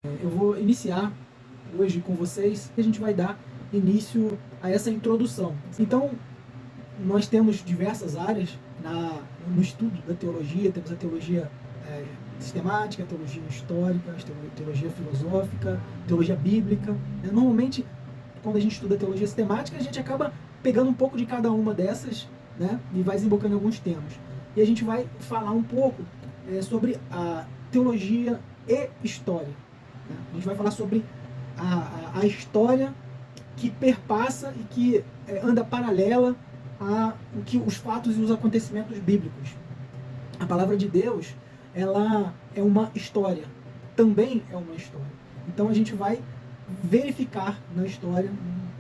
Eu vou iniciar hoje com vocês e a gente vai dar início a essa introdução. Então, nós temos diversas áreas no estudo da teologia. Temos a teologia sistemática, a teologia histórica, a teologia filosófica, a teologia bíblica. Normalmente, quando a gente estuda a teologia sistemática, a gente acaba pegando um pouco de cada uma dessas, né, e vai desembocando em alguns temas. E a gente vai falar um pouco sobre a teologia e história. A gente vai falar sobre a história que perpassa e que anda paralela a os fatos e os acontecimentos bíblicos. A palavra de Deus, ela é uma história, também é uma história. Então a gente vai verificar na história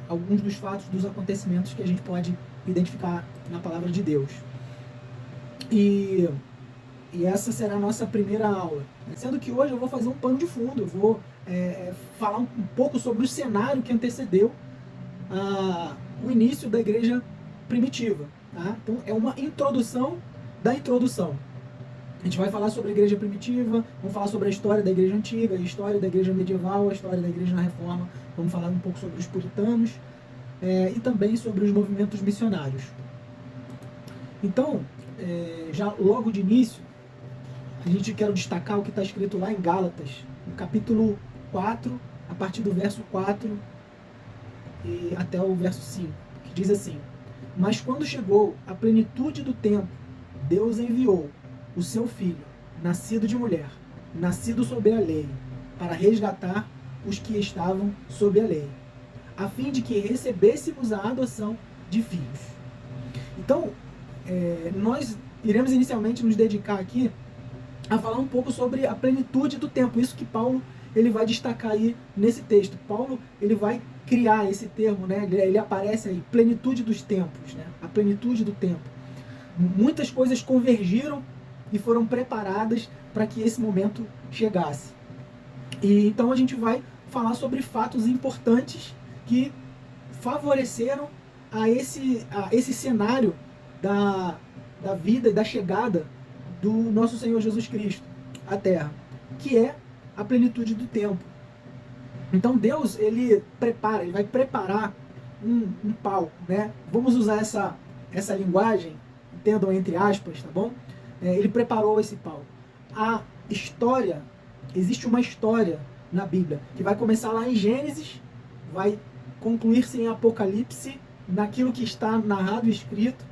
alguns dos fatos, dos acontecimentos que a gente pode identificar na palavra de Deus. E essa será a nossa primeira aula. Sendo que hoje eu vou fazer um pano de fundo, eu vou falar um pouco sobre o cenário que antecedeu o início da igreja primitiva. Tá? Então é uma introdução da introdução. A gente vai falar sobre a igreja primitiva, vamos falar sobre a história da igreja antiga, a história da igreja medieval, a história da igreja na reforma, vamos falar um pouco sobre os puritanos e também sobre os movimentos missionários. Então, já logo de início, a gente quer destacar o que está escrito lá em Gálatas, no capítulo 4, a partir do verso 4 e até o verso 5, que diz assim: Mas quando chegou a plenitude do tempo, Deus enviou o seu Filho, nascido de mulher, nascido sob a lei, para resgatar os que estavam sob a lei, a fim de que recebêssemos a adoção de filhos. Então, nós iremos inicialmente nos dedicar aqui a falar um pouco sobre a plenitude do tempo. Isso que Paulo ele vai destacar aí nesse texto. Paulo ele vai criar esse termo, né? Ele aparece aí, plenitude dos tempos, né? A plenitude do tempo. Muitas coisas convergiram e foram preparadas para que esse momento chegasse. E então a gente vai falar sobre fatos importantes que favoreceram a esse cenário da vida e da chegada do nosso Senhor Jesus Cristo à Terra, que é a plenitude do tempo. Então Deus ele vai preparar um palco, né? Vamos usar essa linguagem, entendam entre aspas, tá bom? Ele preparou esse palco. A história, existe uma história na Bíblia que vai começar lá em Gênesis, vai concluir-se em Apocalipse, naquilo que está narrado e escrito,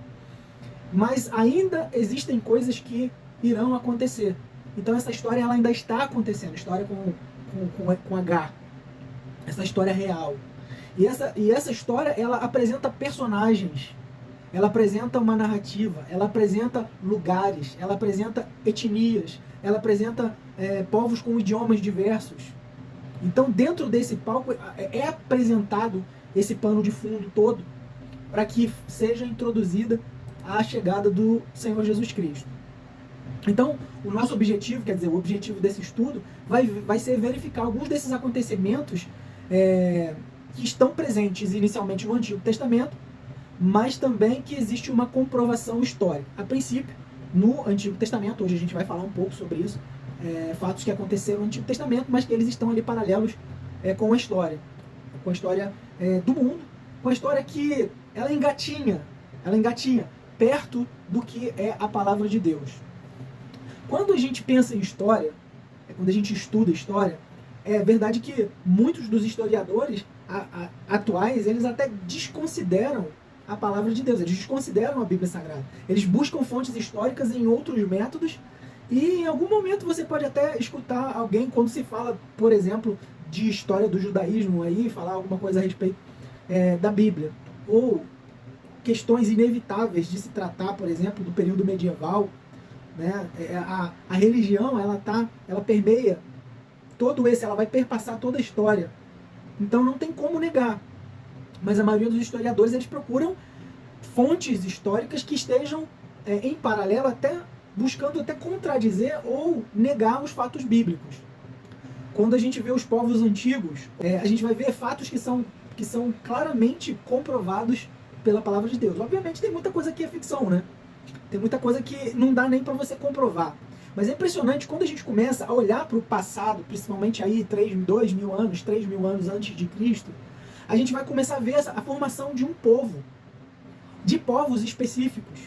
mas ainda existem coisas que irão acontecer. Então essa história ela ainda está acontecendo, história com H, essa história real. E essa história ela apresenta personagens, ela apresenta uma narrativa, ela apresenta lugares, ela apresenta etnias, ela apresenta povos com idiomas diversos. Então dentro desse palco é apresentado esse pano de fundo todo para que seja introduzida a chegada do Senhor Jesus Cristo. Então, o nosso objetivo, quer dizer, o objetivo desse estudo vai ser verificar alguns desses acontecimentos que estão presentes inicialmente no Antigo Testamento, mas também que existe uma comprovação histórica. A princípio, no Antigo Testamento, hoje a gente vai falar um pouco sobre isso, fatos que aconteceram no Antigo Testamento, mas que eles estão ali paralelos com a história do mundo, com a história que ela engatinha perto do que é a palavra de Deus. Quando a gente pensa em história, quando a gente estuda história, é verdade que muitos dos historiadores atuais, eles até desconsideram a palavra de Deus, eles desconsideram a Bíblia Sagrada. Eles buscam fontes históricas em outros métodos e em algum momento você pode até escutar alguém, quando se fala, por exemplo, de história do judaísmo, aí, falar alguma coisa a respeito da Bíblia. Ou questões inevitáveis de se tratar, por exemplo, do período medieval, né? A religião ela permeia ela vai perpassar toda a história. Então não tem como negar. Mas a maioria dos historiadores eles procuram fontes históricas que estejam em paralelo, buscando até contradizer ou negar os fatos bíblicos. Quando a gente vê os povos antigos, a gente vai ver fatos que são claramente comprovados pela palavra de Deus. Obviamente tem muita coisa que é ficção, né? Tem muita coisa que não dá nem para você comprovar. Mas é impressionante quando a gente começa a olhar para o passado, principalmente aí 2.000 anos, 3.000 anos antes de Cristo, a gente vai começar a ver a formação de um povo, de povos específicos,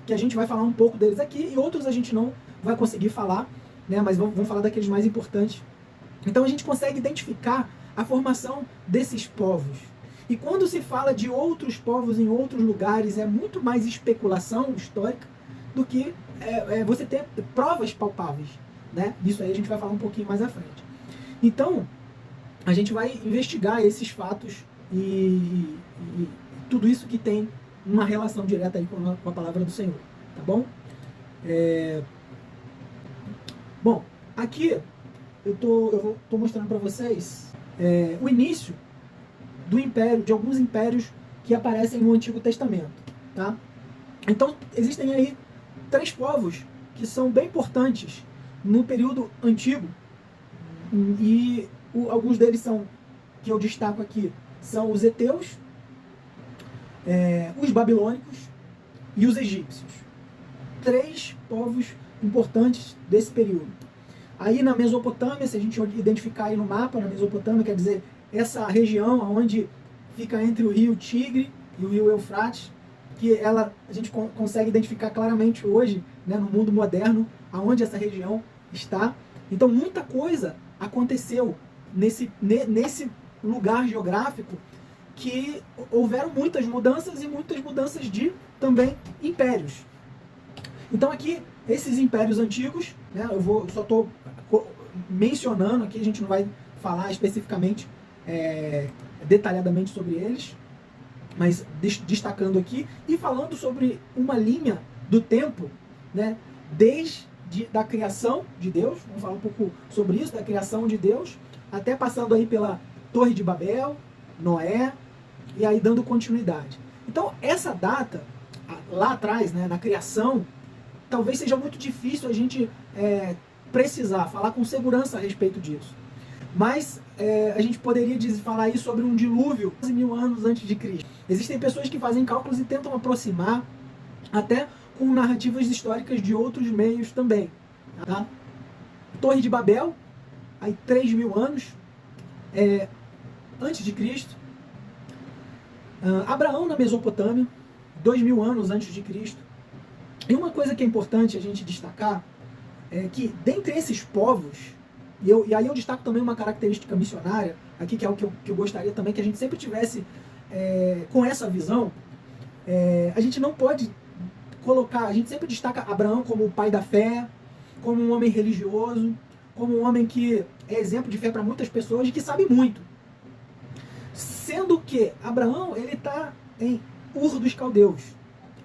que a gente vai falar um pouco deles aqui, e outros a gente não vai conseguir falar, né, mas vamos falar daqueles mais importantes. Então a gente consegue identificar a formação desses povos. E quando se fala de outros povos em outros lugares, é muito mais especulação histórica do que você ter provas palpáveis, né? Isso aí a gente vai falar um pouquinho mais à frente. Então, a gente vai investigar esses fatos e tudo isso que tem uma relação direta aí com a palavra do Senhor, tá bom? Bom, aqui eu tô mostrando para vocês o início do império, de alguns impérios que aparecem no Antigo Testamento, tá? Então, existem aí 3 povos que são bem importantes no período antigo, e alguns deles são, que eu destaco aqui, são os heteus, os babilônicos e os egípcios. 3 povos importantes desse período. Aí na Mesopotâmia, se a gente identificar aí no mapa, na Mesopotâmia, quer dizer, essa região onde fica entre o rio Tigre e o rio Eufrates, que a gente consegue identificar claramente hoje, né, no mundo moderno, aonde essa região está. Então muita coisa aconteceu nesse lugar geográfico, que houveram muitas mudanças e muitas mudanças de também impérios. Então aqui, esses impérios antigos, né, só estou mencionando aqui, a gente não vai falar especificamente, detalhadamente sobre eles, mas destacando aqui e falando sobre uma linha do tempo, né, desde da criação de Deus, vamos falar um pouco sobre isso, da criação de Deus, até passando aí pela Torre de Babel, Noé, e aí dando continuidade. Então essa data, lá atrás, né, na criação, talvez seja muito difícil a gente precisar falar com segurança a respeito disso. Mas a gente poderia falar aí sobre um dilúvio 11.000 anos antes de Cristo. Existem pessoas que fazem cálculos e tentam aproximar até com narrativas históricas de outros meios também. Tá? Torre de Babel, aí 3.000 anos antes de Cristo. Abraão na Mesopotâmia, 2.000 anos antes de Cristo. E uma coisa que é importante a gente destacar é que dentre esses povos, e aí eu destaco também uma característica missionária, aqui que é o que eu gostaria também que a gente sempre tivesse com essa visão, a gente não pode colocar, a gente sempre destaca Abraão como o pai da fé, como um homem religioso, como um homem que é exemplo de fé para muitas pessoas e que sabe muito. Sendo que Abraão, ele está em Ur dos Caldeus.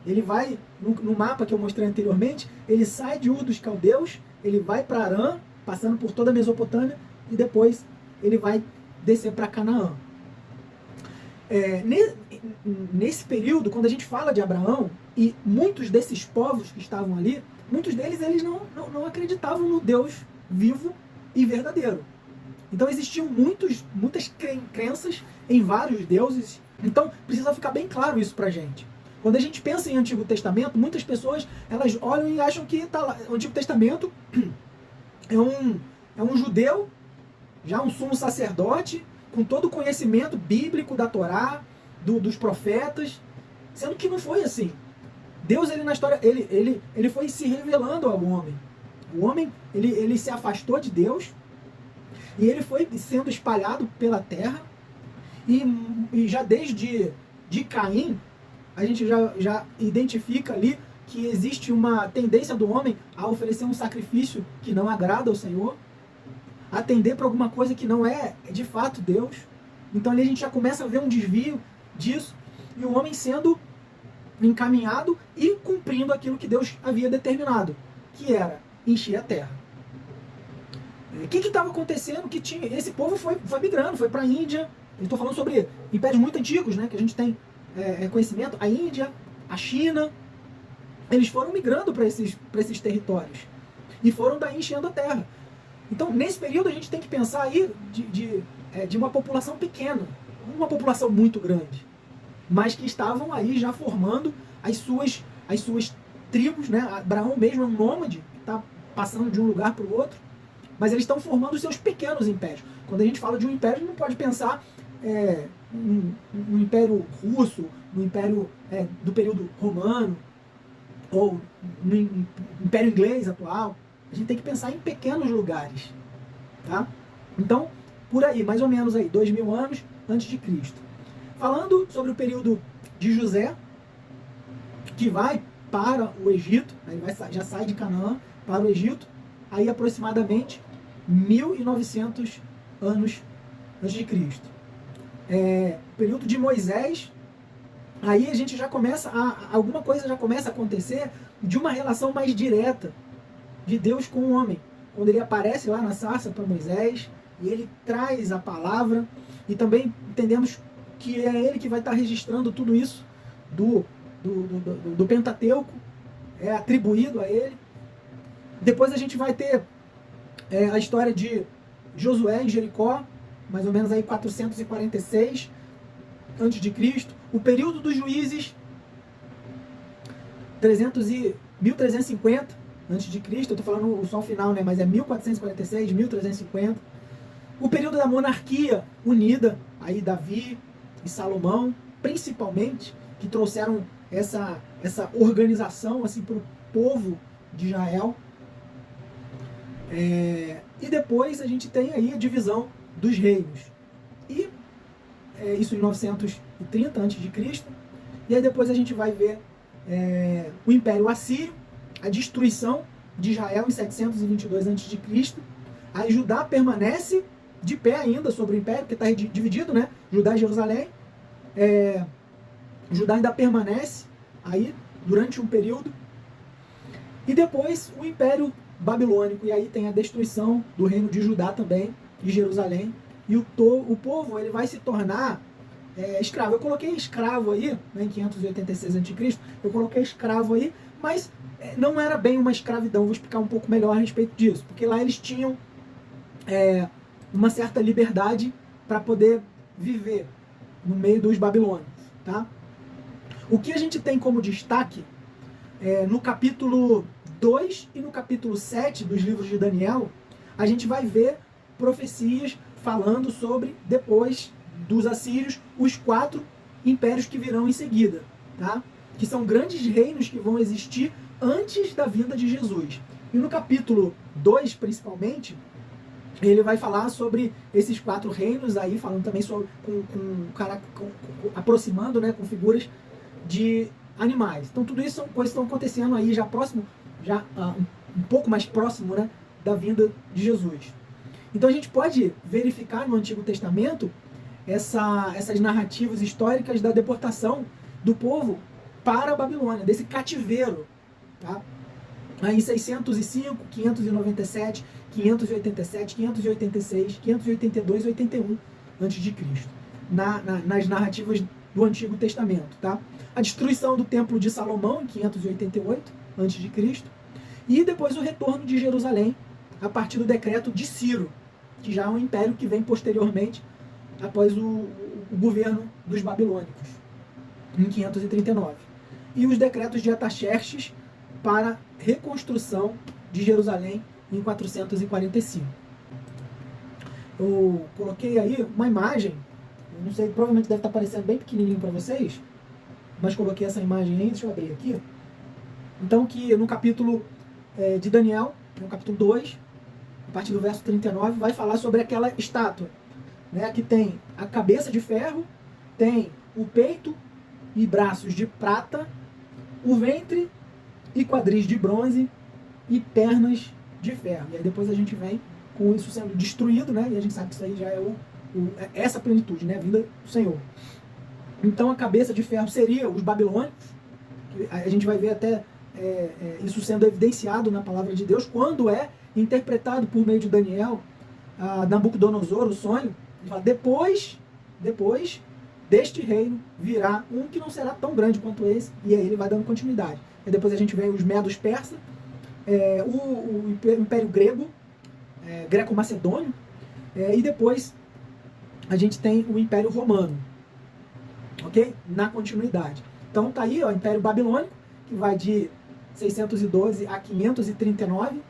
Ele vai, no mapa que eu mostrei anteriormente, ele sai de Ur dos Caldeus, ele vai para Arã, passando por toda a Mesopotâmia, e depois ele vai descer para Canaã. Nesse período, quando a gente fala de Abraão, e muitos desses povos que estavam ali, muitos deles eles não acreditavam no Deus vivo e verdadeiro. Então existiam muitas crenças em vários deuses. Então precisa ficar bem claro isso pra gente. Quando a gente pensa em Antigo Testamento, muitas pessoas elas olham e acham que tá lá, o Antigo Testamento é um judeu, já um sumo sacerdote, com todo o conhecimento bíblico da Torá, dos profetas, sendo que não foi assim. Deus, ele na história, ele foi se revelando ao homem. O homem, ele se afastou de Deus, e ele foi sendo espalhado pela terra, e já desde Caim, a gente já identifica ali que existe uma tendência do homem a oferecer um sacrifício que não agrada ao Senhor, a tender para alguma coisa que não é de fato Deus. Então ali a gente já começa a ver um desvio disso, e o homem sendo encaminhado e cumprindo aquilo que Deus havia determinado, que era encher a terra. O que estava acontecendo? Que esse povo foi migrando, foi para a Índia. Eu estou falando sobre impérios muito antigos, né, que a gente tem conhecimento. A Índia, a China, eles foram migrando para esses territórios e foram daí enchendo a terra. Então, nesse período, a gente tem que pensar aí de uma população pequena, não uma população muito grande, mas que estavam aí já formando as suas tribos, né? Abraão mesmo é um nômade, está passando de um lugar para o outro, mas eles estão formando os seus pequenos impérios. Quando a gente fala de um império, a gente não pode pensar no Império Russo, no Império do período romano, ou no Império Inglês atual. A gente tem que pensar em pequenos lugares. Tá? Então, por aí, mais ou menos aí, 2000 anos antes de Cristo. Falando sobre o período de José, que vai para o Egito, ele já sai de Canaã para o Egito, aí aproximadamente 1900 anos antes de Cristo. Período de Moisés, aí a gente já começa, alguma coisa já começa a acontecer de uma relação mais direta de Deus com o homem. Quando ele aparece lá na sarça para Moisés, e ele traz a palavra, e também entendemos que é ele que vai estar registrando tudo isso do Pentateuco, é atribuído a ele. Depois a gente vai ter a história de Josué em Jericó, mais ou menos aí 446 a.C. O período dos juízes, 1350 a.C. Eu estou falando só o final, né? Mas é 1446, 1350. O período da monarquia unida, aí Davi e Salomão, principalmente, que trouxeram essa organização assim, para o povo de Israel. E depois a gente tem aí a divisão dos reinos. E isso em 930 a.C. E aí depois a gente vai ver o Império Assírio, a destruição de Israel em 722 a.C. Aí Judá permanece de pé ainda sobre o Império, porque está dividido, né? Judá e Jerusalém. Judá ainda permanece aí durante um período. E depois o Império Babilônico, e aí tem a destruição do reino de Judá também, de Jerusalém, e o povo ele vai se tornar escravo. Eu coloquei escravo aí, né, em 586 a.C., eu coloquei escravo aí, mas não era bem uma escravidão. Vou explicar um pouco melhor a respeito disso, porque lá eles tinham uma certa liberdade para poder viver no meio dos babilônios. Tá? O que a gente tem como destaque no capítulo 2 e no capítulo 7 dos livros de Daniel, a gente vai ver profecias falando sobre, depois dos assírios, os 4 impérios que virão em seguida, tá? Que são grandes reinos que vão existir antes da vinda de Jesus. E no capítulo 2, principalmente, ele vai falar sobre esses 4 reinos, aí falando também sobre, aproximando, né, com figuras de animais. Então tudo isso são coisas que estão acontecendo aí já próximo, um pouco mais próximo, né, da vinda de Jesus. Então a gente pode verificar no Antigo Testamento essas narrativas históricas da deportação do povo para a Babilônia, desse cativeiro. Tá? Aí em 605, 597, 587, 586, 582 e 81 a.C., nas narrativas do Antigo Testamento. Tá? A destruição do Templo de Salomão em 588 a.C., e depois o retorno de Jerusalém a partir do decreto de Ciro, que já é um império que vem posteriormente após o governo dos babilônicos, em 539. E os decretos de Artaxerxes para reconstrução de Jerusalém em 445. Eu coloquei aí uma imagem, não sei, provavelmente deve estar aparecendo bem pequenininho para vocês, mas coloquei essa imagem aí, deixa eu abrir aqui. Então, que no capítulo de Daniel, no capítulo 2, a partir do verso 39, vai falar sobre aquela estátua, né, que tem a cabeça de ferro, tem o peito e braços de prata, o ventre e quadris de bronze e pernas de ferro. E aí depois a gente vem com isso sendo destruído, né, e a gente sabe que isso aí já é essa plenitude, né, vinda do Senhor. Então a cabeça de ferro seria os babilônicos, que a gente vai ver até isso sendo evidenciado na palavra de Deus, quando é interpretado por meio de Daniel, Nabucodonosor, o sonho. Ele fala, depois deste reino virá um que não será tão grande quanto esse, e aí ele vai dando continuidade. E depois a gente vê os medos persas, o Império Grego, Greco-Macedônio, e depois a gente tem o Império Romano, ok? Na continuidade. Então tá aí, ó, o Império Babilônico, que vai de 612 a 539,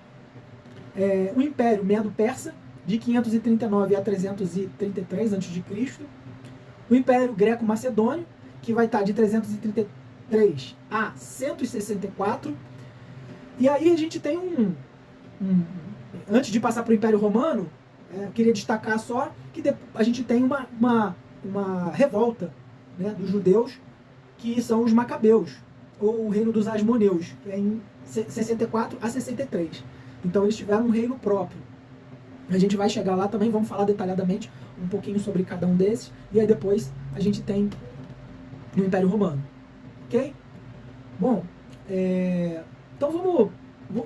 o Império Medo-Persa, de 539 a 333 a.C., o Império Greco-Macedônio, que vai estar de 333 a 164, e aí a gente tem antes de passar para o Império Romano, queria destacar só que a gente tem uma revolta, né, dos judeus, que são os Macabeus, ou o reino dos Asmoneus, que é em 64 a 63. Então eles tiveram um reino próprio. A gente vai chegar lá também, vamos falar detalhadamente um pouquinho sobre cada um desses, e aí depois a gente tem o Império Romano. Ok? Bom, então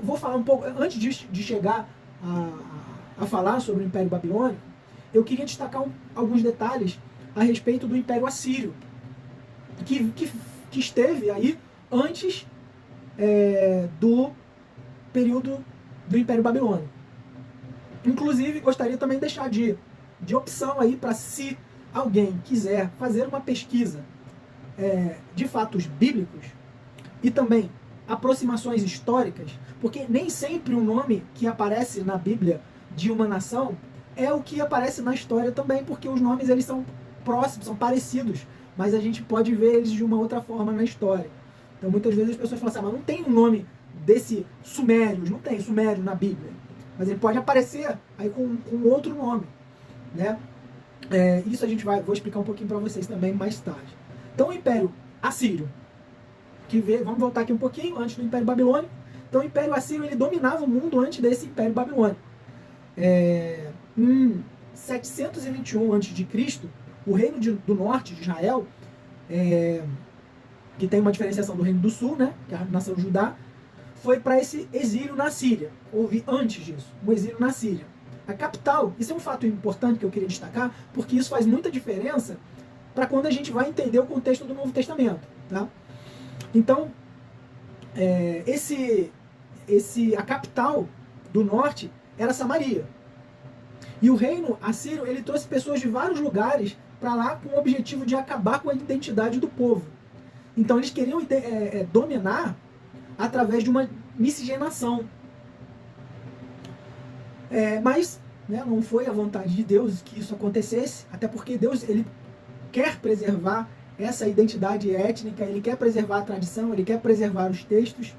vou falar um pouco, antes de chegar a falar sobre o Império Babilônico, eu queria destacar alguns detalhes a respeito do Império Assírio, que esteve aí antes do período do Império Babilônico. Inclusive, gostaria também de deixar de opção aí para, se alguém quiser fazer uma pesquisa de fatos bíblicos e também aproximações históricas, porque nem sempre o nome que aparece na Bíblia de uma nação é o que aparece na história também, porque os nomes eles são próximos, são parecidos, mas a gente pode ver eles de uma outra forma na história. Então muitas vezes as pessoas falam assim, mas não tem um nome desse Sumérios, não tem Sumério na Bíblia, mas ele pode aparecer aí com outro nome, né? Isso vou explicar um pouquinho para vocês também mais tarde. Então o Império Assírio, vamos voltar aqui um pouquinho, antes do Império Babilônico. Então o Império Assírio ele dominava o mundo antes desse Império Babilônico. Em 721 a.C., o reino do norte de Israel, que tem uma diferenciação do reino do sul, né, que é a nação Judá, foi para esse exílio na Síria. Houve antes disso, um exílio na Síria. A capital, isso é um fato importante que eu queria destacar, porque isso faz muita diferença para quando a gente vai entender o contexto do Novo Testamento. Tá? Então, a capital do norte era Samaria. E o reino assírio ele trouxe pessoas de vários lugares para lá com o objetivo de acabar com a identidade do povo. Então eles queriam dominar através de uma miscigenação. Mas não foi a vontade de Deus que isso acontecesse, até porque Deus ele quer preservar essa identidade étnica, ele quer preservar a tradição, ele quer preservar os textos.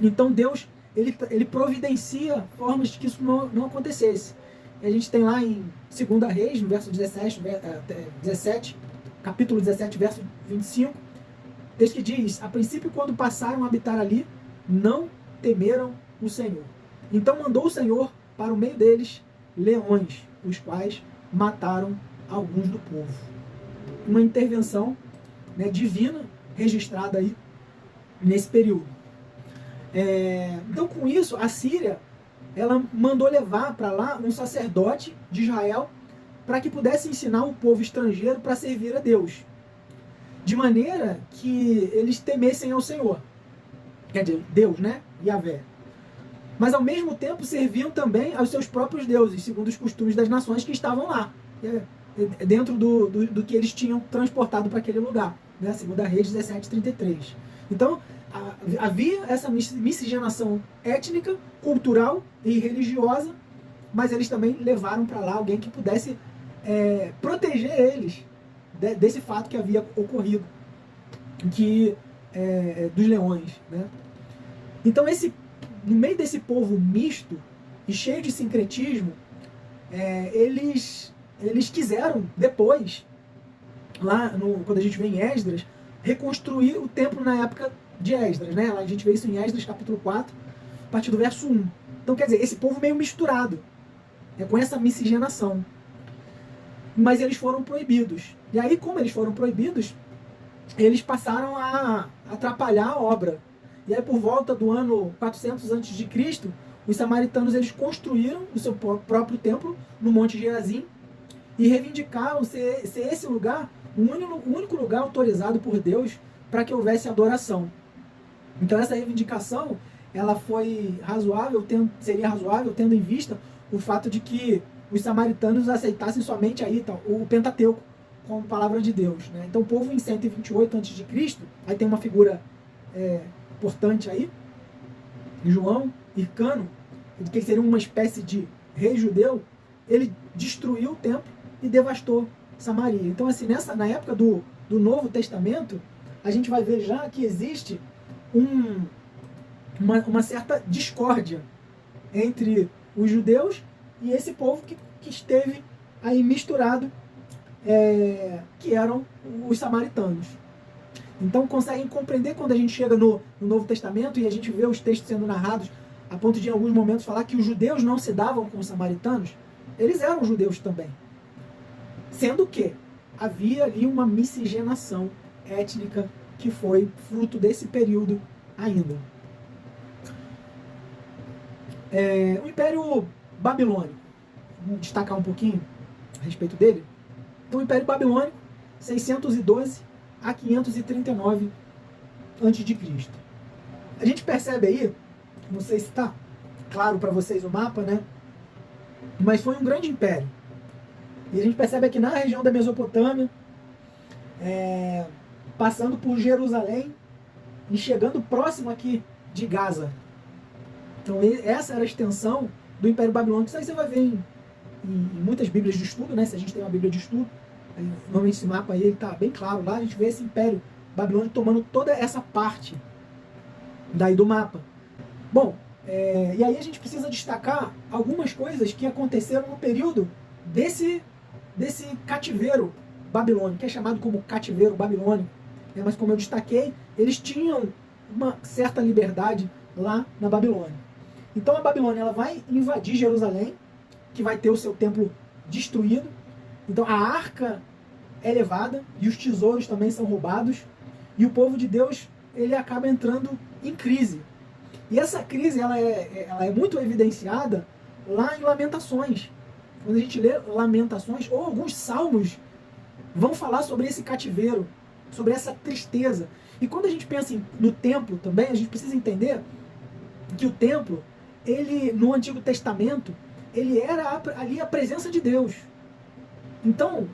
Então Deus ele providencia formas de que isso não acontecesse. E a gente tem lá em 2 Reis, no verso 17, capítulo 17, verso 25, texto que diz: a princípio, quando passaram a habitar ali, não temeram o Senhor. Então mandou o Senhor para o meio deles leões, os quais mataram alguns do povo. Uma intervenção divina registrada aí nesse período. Então, com isso, a Síria ela mandou levar para lá um sacerdote de Israel para que pudesse ensinar o povo estrangeiro para servir a Deus, de maneira que eles temessem ao Senhor. Quer dizer, Deus, né? Yahvé. Mas ao mesmo tempo serviam também aos seus próprios deuses, segundo os costumes das nações que estavam lá, dentro do que eles tinham transportado para aquele lugar, né? 2 Reis 17:33. Então, havia essa miscigenação étnica, cultural e religiosa, mas eles também levaram para lá alguém que pudesse proteger eles desse fato que havia ocorrido, dos leões, né? Então, no meio desse povo misto e cheio de sincretismo, eles quiseram depois, quando a gente vê em Esdras, reconstruir o templo na época de Esdras, né? A gente vê isso em Esdras capítulo 4, a partir do verso 1. Então, quer dizer, esse povo meio misturado, com essa miscigenação. Mas eles foram proibidos. E aí, como eles foram proibidos, eles passaram a atrapalhar a obra. E aí, por volta do ano 400 a.C., os samaritanos eles construíram o seu próprio templo no Monte Gerazim e reivindicaram ser esse lugar o único lugar autorizado por Deus para que houvesse adoração. Então essa reivindicação ela seria razoável tendo em vista o fato de que os samaritanos aceitassem somente aí o Pentateuco como palavra de Deus, né? Então o povo em 128 a.C., aí tem uma figura importante aí, João Hircano, que seria uma espécie de rei judeu, ele destruiu o templo e devastou Samaria. Então, assim, na época do Novo Testamento, a gente vai ver já que existe uma certa discórdia entre os judeus e esse povo que esteve aí misturado, que eram os samaritanos. Então conseguem compreender quando a gente chega no Novo Testamento e a gente vê os textos sendo narrados a ponto de em alguns momentos falar que os judeus não se davam com os samaritanos. Eles eram judeus também. Sendo que havia ali uma miscigenação étnica que foi fruto desse período ainda. O Império Babilônico, vamos destacar um pouquinho a respeito dele. Então, o Império Babilônico, 612 a 539 a.C. A gente percebe aí, não sei se está claro para vocês o mapa, né? Mas foi um grande império. E a gente percebe aqui na região da Mesopotâmia, passando por Jerusalém e chegando próximo aqui de Gaza. Então essa era a extensão do Império Babilônico. Isso aí você vai ver em muitas bíblias de estudo, né? Se a gente tem uma bíblia de estudo, normalmente esse mapa aí está bem claro lá, a gente vê esse Império Babilônico tomando toda essa parte daí do mapa. Bom, e aí a gente precisa destacar algumas coisas que aconteceram no período desse cativeiro babilônico, que é chamado como cativeiro babilônico. Mas como eu destaquei, eles tinham uma certa liberdade lá na Babilônia. Então a Babilônia ela vai invadir Jerusalém, que vai ter o seu templo destruído. Então a arca é levada e os tesouros também são roubados. E o povo de Deus ele acaba entrando em crise. E essa crise ela é muito evidenciada lá em Lamentações. Quando a gente lê Lamentações, ou alguns salmos vão falar sobre esse cativeiro, sobre essa tristeza. E quando a gente pensa no templo também, a gente precisa entender que o templo, ele no Antigo Testamento, ele era ali a presença de Deus. Então,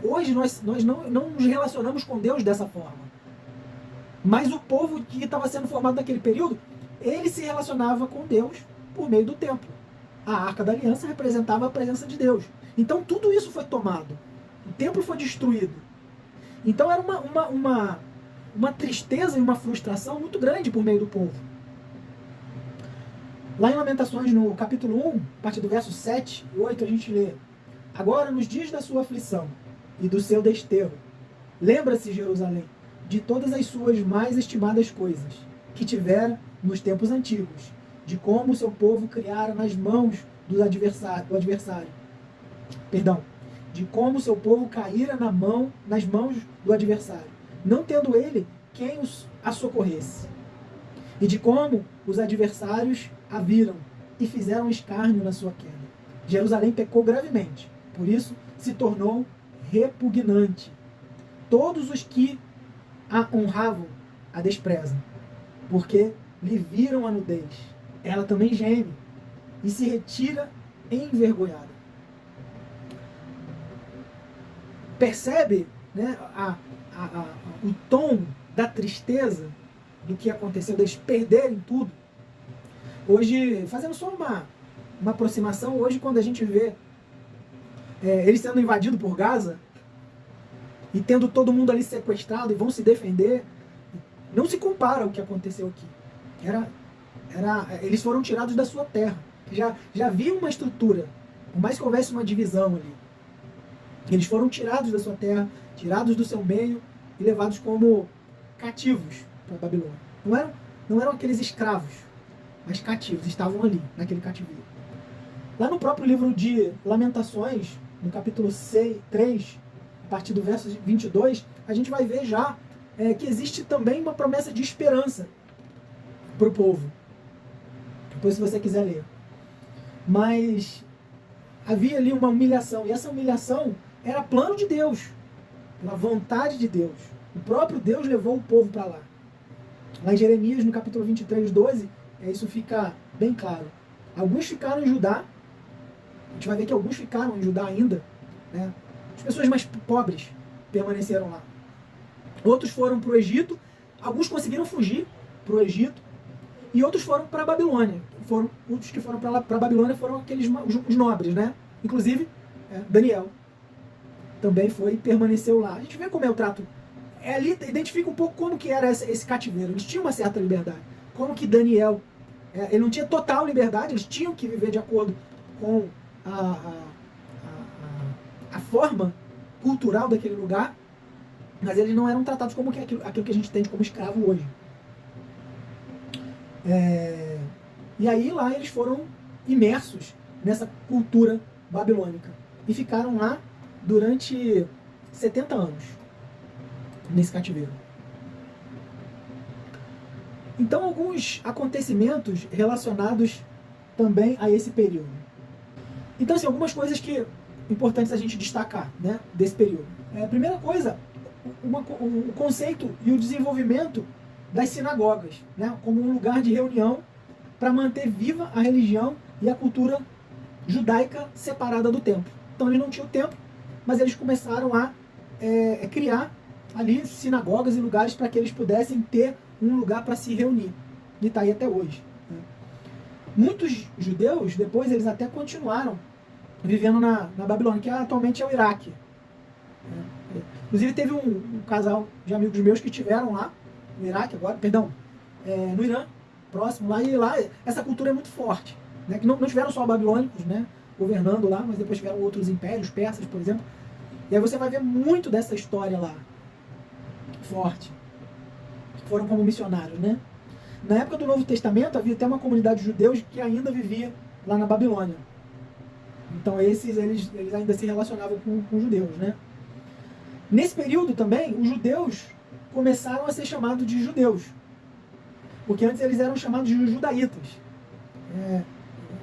hoje nós não nos relacionamos com Deus dessa forma. Mas o povo que estava sendo formado naquele período, ele se relacionava com Deus por meio do templo. A Arca da Aliança representava a presença de Deus. Então tudo isso foi tomado. O templo foi destruído. Então era uma tristeza e uma frustração muito grande por meio do povo. Lá em Lamentações, no capítulo 1, a partir do verso 7 e 8, a gente lê: Agora, nos dias da sua aflição e do seu desterro, lembra-se, Jerusalém, de todas as suas mais estimadas coisas que tivera nos tempos antigos, de como o seu povo criara nas mãos do adversário. Perdão, de como o seu povo caíra nas mãos do adversário, não tendo ele quem a socorresse. E de como os adversários a viram e fizeram escárnio na sua queda. Jerusalém pecou gravemente, por isso se tornou repugnante. Todos os que a honravam a desprezam, porque lhe viram a nudez. Ela também geme e se retira envergonhada. Percebe, né, o tom da tristeza do que aconteceu, deles perderem tudo. Hoje, fazendo só uma aproximação, hoje quando a gente vê eles sendo invadidos por Gaza e tendo todo mundo ali sequestrado e vão se defender, não se compara ao que aconteceu aqui. Eles foram tirados da sua terra. Já havia uma estrutura, por mais que houvesse uma divisão ali. Eles foram tirados da sua terra, tirados do seu meio e levados como cativos para a Babilônia. Não eram aqueles escravos, mas cativos, estavam ali, naquele cativeiro. Lá no próprio livro de Lamentações, no capítulo 3, a partir do verso 22, a gente vai ver já que existe também uma promessa de esperança para o povo. Depois, se você quiser ler. Mas havia ali uma humilhação, e essa humilhação era plano de Deus, pela vontade de Deus. O próprio Deus levou o povo para lá. Lá em Jeremias, no capítulo 23, 12, isso fica bem claro. Alguns ficaram em Judá, a gente vai ver que alguns ficaram em Judá ainda, né? As pessoas mais pobres permaneceram lá. Outros foram para o Egito, alguns conseguiram fugir para o Egito, e outros foram para a Babilônia. os que foram para a Babilônia foram os nobres, né? Inclusive, Daniel também permaneceu lá. A gente vê como é o trato. Ali identifica um pouco como que era esse cativeiro. Eles tinham uma certa liberdade. Como que Daniel, ele não tinha total liberdade, eles tinham que viver de acordo com a forma cultural daquele lugar, mas eles não eram tratados como aquilo que a gente entende como escravo hoje. E aí lá eles foram imersos nessa cultura babilônica e ficaram lá durante 70 anos nesse cativeiro. Então, alguns acontecimentos relacionados também a esse período. Então, assim, algumas coisas que importantes a gente destacar, né, desse período. A primeira coisa, o conceito e o desenvolvimento das sinagogas, né, como um lugar de reunião para manter viva a religião e a cultura judaica separada do templo. Então, eles não tinham templo, mas eles começaram a criar ali sinagogas e lugares para que eles pudessem ter um lugar para se reunir. E está aí até hoje. Né? Muitos judeus, depois, eles até continuaram vivendo na Babilônia, que atualmente é o Iraque. Inclusive, teve um casal de amigos meus que tiveram lá, no Iraque agora, no Irã, próximo lá, e lá essa cultura é muito forte. Né? Que não tiveram só babilônicos, né, governando lá, mas depois tiveram outros impérios, persas, por exemplo. E aí você vai ver muito dessa história lá, forte. Foram como missionários, né? Na época do Novo Testamento, havia até uma comunidade de judeus que ainda vivia lá na Babilônia. Então eles ainda se relacionavam com judeus, né? Nesse período também, os judeus começaram a ser chamados de judeus. Porque antes eles eram chamados de judaítas.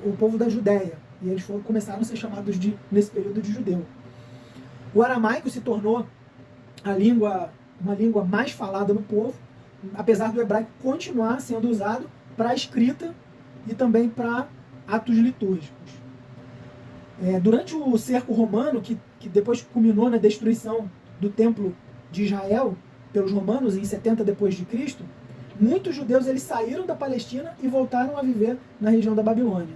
O povo da Judéia. E eles começaram a ser chamados nesse período de judeu. O aramaico se tornou uma língua mais falada no povo, apesar do hebraico continuar sendo usado para a escrita e também para atos litúrgicos. Durante o cerco romano, que depois culminou na destruição do templo de Israel pelos romanos em 70 depois de Cristo, muitos judeus eles saíram da Palestina e voltaram a viver na região da Babilônia.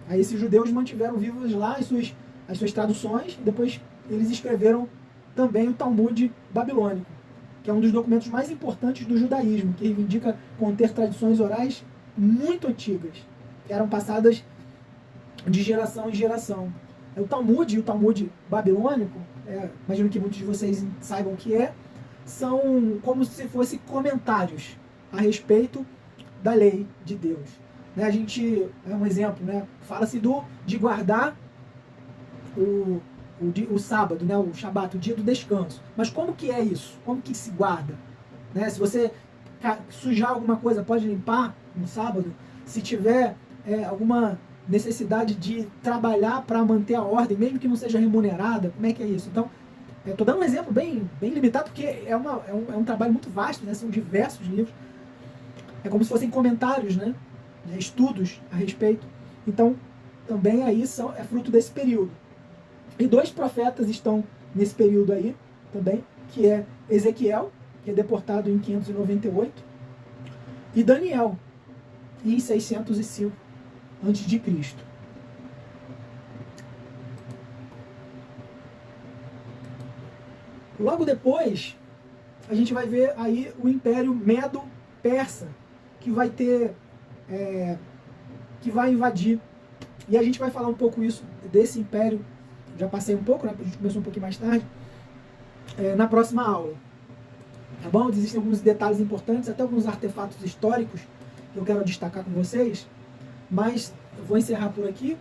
Aí esses judeus mantiveram vivos lá as suas traduções, e depois eles escreveram também o Talmud babilônico, que é um dos documentos mais importantes do judaísmo, que reivindica conter tradições orais muito antigas, que eram passadas de geração em geração. O Talmud babilônico, imagino que muitos de vocês saibam o que são como se fossem comentários a respeito da lei de Deus. A gente, um exemplo, fala-se de guardar o sábado, o Shabat, o dia do descanso. Mas como que é isso? Como que se guarda? Se você sujar alguma coisa, pode limpar no sábado? Se tiver alguma necessidade de trabalhar para manter a ordem, mesmo que não seja remunerada, como é que é isso? Então, estou dando um exemplo bem limitado, porque é um trabalho muito vasto, são diversos livros. É como se fossem comentários, estudos a respeito. Então, também aí é fruto desse período. E 2 profetas estão nesse período aí também, que é Ezequiel, que é deportado em 598, e Daniel, em 605 a.C. Logo depois, a gente vai ver aí o Império Medo-Persa, que vai que vai invadir. E a gente vai falar um pouco desse império. Já passei um pouco, a gente começou um pouquinho mais tarde, na próxima aula. Tá bom? Existem alguns detalhes importantes, até alguns artefatos históricos que eu quero destacar com vocês, mas eu vou encerrar por aqui.